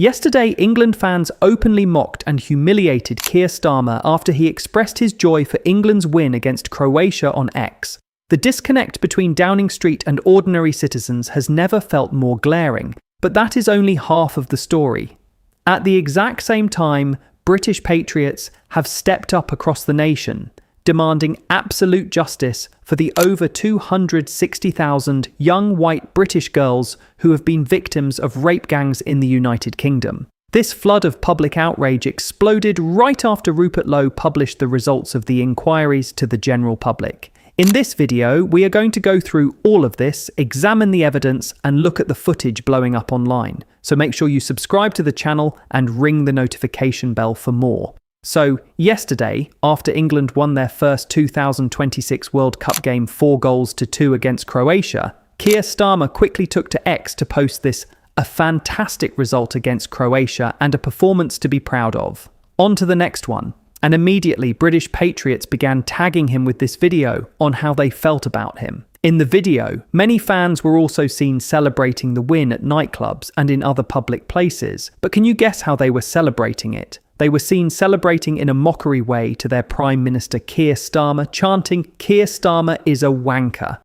Yesterday, England fans openly mocked and humiliated Keir Starmer after he expressed his joy for England's win against Croatia on X. The disconnect between Downing Street and ordinary citizens has never felt more glaring, but that is only half of the story. At the exact same time, British patriots have stepped up across the nation, demanding absolute justice for the over 260,000 young white British girls who have been victims of rape gangs in the United Kingdom. This flood of public outrage exploded right after Rupert Lowe published the results of the inquiries to the general public. In this video, we are going to go through all of this, examine the evidence, and look at the footage blowing up online. So make sure you subscribe to the channel and ring the notification bell for more. So, yesterday, after England won their first 2026 World Cup game 4-2 against Croatia, Keir Starmer quickly took to X to post this a fantastic result against Croatia and a performance to be proud of. On to the next one. And immediately, British patriots began tagging him with this video on how they felt about him. In the video, many fans were also seen celebrating the win at nightclubs and in other public places. But can you guess how they were celebrating it? They were seen celebrating in a mockery way to their Prime Minister Keir Starmer, chanting, "Keir Starmer is a wanker."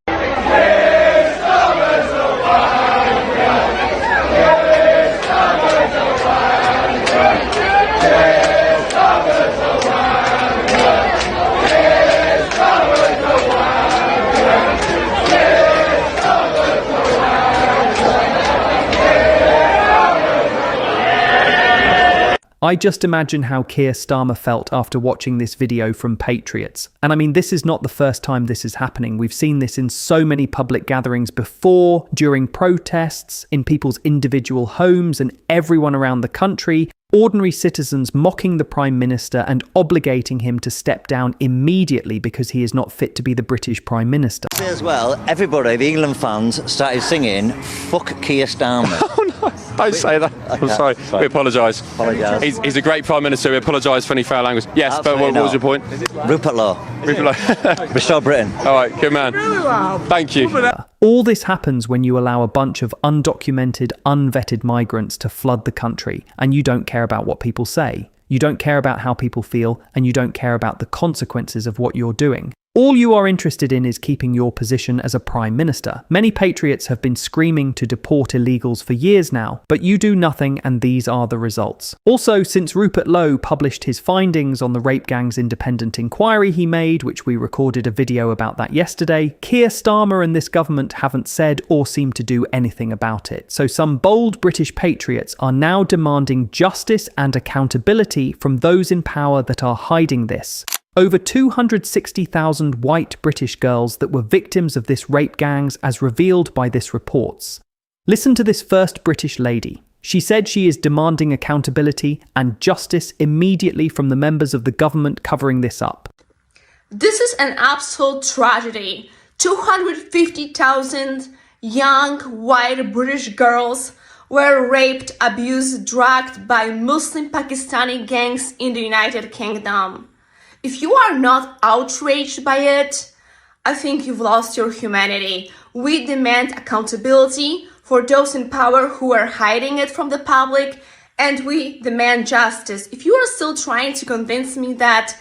I just imagine how Keir Starmer felt after watching this video from patriots. And I mean, this is not the first time this is happening. We've seen this in so many public gatherings before, during protests, in people's individual homes and everyone around the country. Ordinary citizens mocking the Prime Minister and obligating him to step down immediately because he is not fit to be the British Prime Minister. As well, everybody, the England fans, started singing, "Fuck Keir Starmer." Oh no, don't say that. I'm sorry. We apologise. He's a great Prime Minister. We apologise for any foul language. Yes, absolutely. But what was your point? Rupert Lowe. Rupert Lowe. Restore Britain. All right, good man. Thank you. All this happens when you allow a bunch of undocumented, unvetted migrants to flood the country, and you don't care about what people say. You don't care about how people feel, and you don't care about the consequences of what you're doing. All you are interested in is keeping your position as a Prime Minister. Many patriots have been screaming to deport illegals for years now, but you do nothing, and these are the results. Also, since Rupert Lowe published his findings on the rape gang's independent inquiry he made, which we recorded a video about that yesterday, Keir Starmer and this government haven't said or seemed to do anything about it. So some bold British patriots are now demanding justice and accountability from those in power that are hiding this. Over 260,000 white British girls that were victims of this rape gangs as revealed by this reports. Listen to this first British lady. She said she is demanding accountability and justice immediately from the members of the government covering this up. This is an absolute tragedy. 250,000 young white British girls were raped, abused, dragged by Muslim Pakistani gangs in the United Kingdom. If you are not outraged by it, I think you've lost your humanity. We demand accountability for those in power who are hiding it from the public, and we demand justice. If you are still trying to convince me that...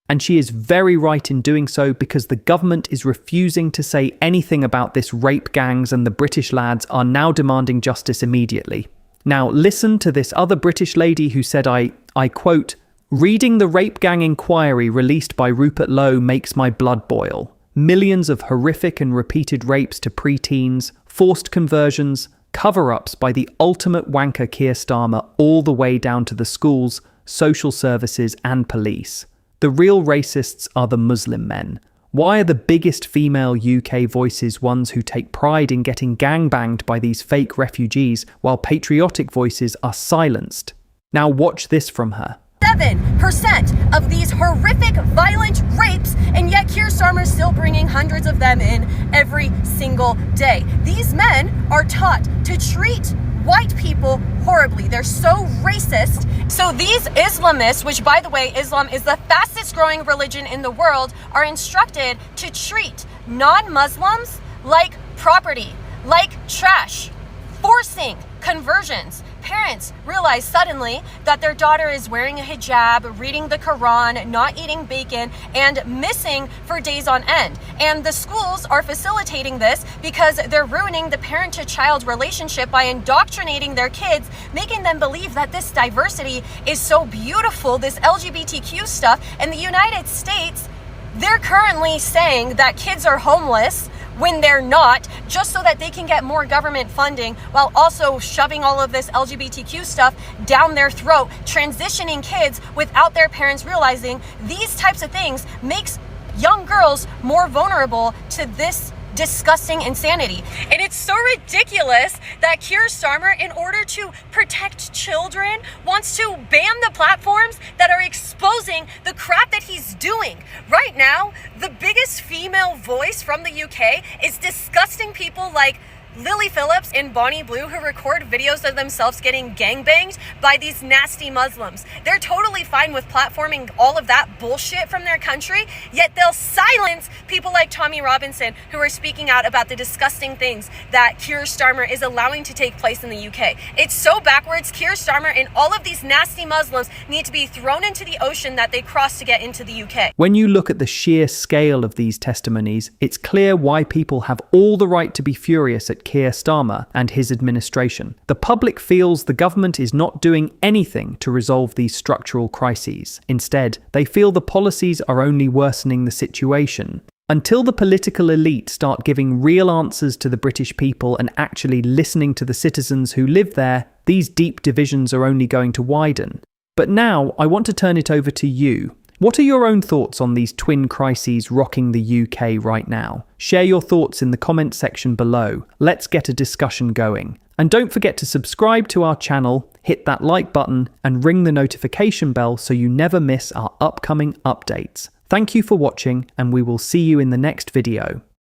And she is very right in doing so, because the government is refusing to say anything about this rape gangs, and the British lads are now demanding justice immediately. Now listen to this other British lady who said, I quote, "Reading the rape gang inquiry released by Rupert Lowe makes my blood boil. Millions of horrific and repeated rapes to preteens, forced conversions, cover-ups by the ultimate wanker Keir Starmer all the way down to the schools, social services and police. The real racists are the Muslim men. Why are the biggest female UK voices ones who take pride in getting gangbanged by these fake refugees while patriotic voices are silenced?" Now watch this from her. 7% of these horrific, violent rapes, and yet Keir Starmer is still bringing hundreds of them in every single day. These men are taught to treat white people horribly. They're so racist. So these Islamists, which by the way, Islam is the fastest growing religion in the world, are instructed to treat non-Muslims like property, like trash, forcing conversions, parents realize suddenly that their daughter is wearing a hijab, reading the Quran, not eating bacon, and missing for days on end. And the schools are facilitating this because they're ruining the parent-to-child relationship by indoctrinating their kids, making them believe that this diversity is so beautiful, this LGBTQ stuff. In the United States, they're currently saying that kids are homeless when they're not, just so that they can get more government funding, while also shoving all of this LGBTQ stuff down their throat, transitioning kids without their parents realizing these types of things makes young girls more vulnerable to this disgusting insanity. And it's so ridiculous that Keir Starmer, in order to protect children, wants to ban the platforms that are exposing the crap that he's doing. Right now, the biggest female voice from the UK is disgusting people like Lily Phillips and Bonnie Blue, who record videos of themselves getting gangbanged by these nasty Muslims. They're totally fine with platforming all of that bullshit from their country, yet they'll silence people like Tommy Robinson, who are speaking out about the disgusting things that Keir Starmer is allowing to take place in the UK. It's so backwards. Keir Starmer and all of these nasty Muslims need to be thrown into the ocean that they crossed to get into the UK. When you look at the sheer scale of these testimonies, it's clear why people have all the right to be furious at Keir Starmer and his administration. The public feels the government is not doing anything to resolve these structural crises. Instead, they feel the policies are only worsening the situation. Until the political elite start giving real answers to the British people and actually listening to the citizens who live there, these deep divisions are only going to widen. But now, I want to turn it over to you. What are your own thoughts on these twin crises rocking the UK right now? Share your thoughts in the comment section below. Let's get a discussion going. And don't forget to subscribe to our channel, hit that like button, and ring the notification bell so you never miss our upcoming updates. Thank you for watching, and we will see you in the next video.